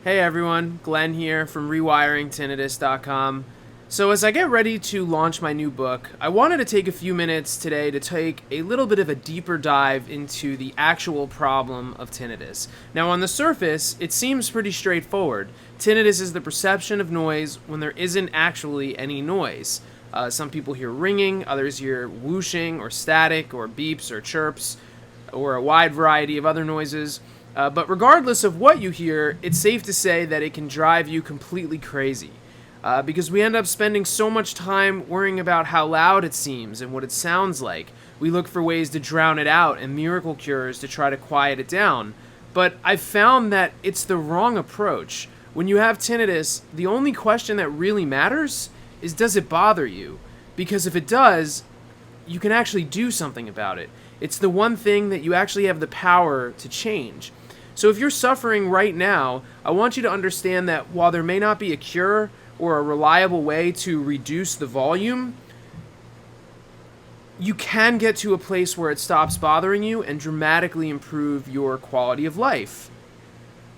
Hey everyone, Glenn here from rewiringtinnitus.com. So as I get ready to launch my new book, I wanted to take a few minutes today to take a little bit of a deeper dive into the actual problem of tinnitus. Now on the surface, it seems pretty straightforward. Tinnitus is the perception of noise when there isn't actually any noise. Some people hear ringing, others hear whooshing or static or beeps or chirps or a wide variety of other noises. But regardless of what you hear, it's safe to say that it can drive you completely crazy. Because we end up spending so much time worrying about how loud it seems and what it sounds like. We look for ways to drown it out and miracle cures to try to quiet it down. But I've found that it's the wrong approach. When you have tinnitus, the only question that really matters is, does it bother you? Because if it does, you can actually do something about it. It's the one thing that you actually have the power to change. So if you're suffering right now, I want you to understand that while there may not be a cure or a reliable way to reduce the volume, you can get to a place where it stops bothering you and dramatically improve your quality of life.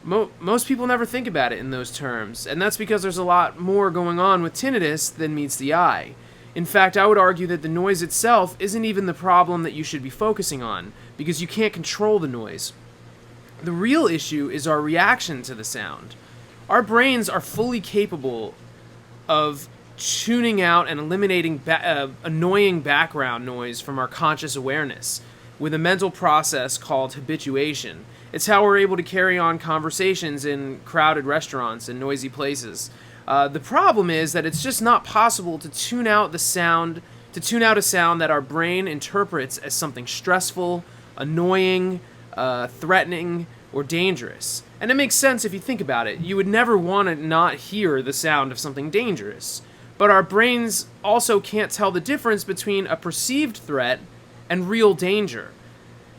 Most people never think about it in those terms, and that's because there's a lot more going on with tinnitus than meets the eye. In fact, I would argue that the noise itself isn't even the problem that you should be focusing on, because you can't control the noise. The real issue is our reaction to the sound. Our brains are fully capable of tuning out and eliminating annoying background noise from our conscious awareness with a mental process called habituation. It's how we're able to carry on conversations in crowded restaurants and noisy places. The problem is that it's just not possible to tune out a sound that our brain interprets as something stressful, annoying, threatening, or dangerous. And it makes sense if you think about it. You would never want to not hear the sound of something dangerous. But our brains also can't tell the difference between a perceived threat and real danger,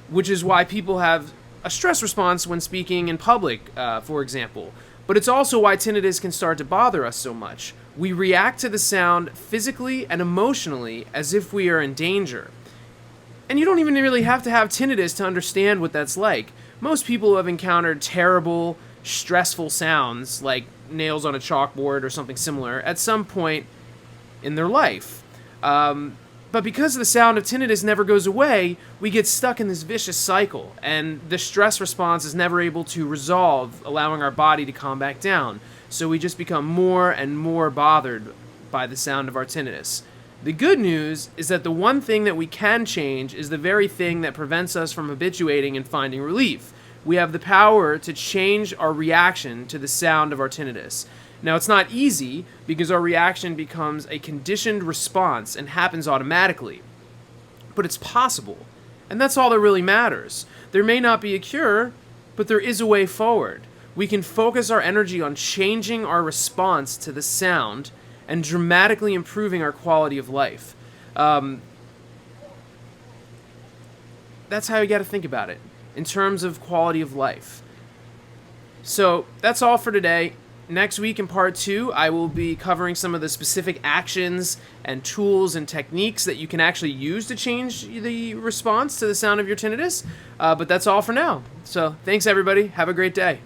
which is why people have a stress response when speaking in public, for example. But it's also why tinnitus can start to bother us so much. We react to the sound physically and emotionally as if we are in danger. And you don't even really have to have tinnitus to understand what that's like. Most people have encountered terrible, stressful sounds, like nails on a chalkboard or something similar, at some point in their life. But because the sound of tinnitus never goes away, we get stuck in this vicious cycle, and the stress response is never able to resolve, allowing our body to calm back down. So we just become more and more bothered by the sound of our tinnitus. The good news is that the one thing that we can change is the very thing that prevents us from habituating and finding relief. We have the power to change our reaction to the sound of our tinnitus. Now, it's not easy because our reaction becomes a conditioned response and happens automatically. But it's possible, and that's all that really matters. There may not be a cure, but there is a way forward. We can focus our energy on changing our response to the sound and dramatically improving our quality of life. That's how you got to think about it, in terms of quality of life. So that's all for today. Next week in part 2, I will be covering some of the specific actions and tools and techniques that you can actually use to change the response to the sound of your tinnitus. But that's all for now. So thanks everybody. Have a great day.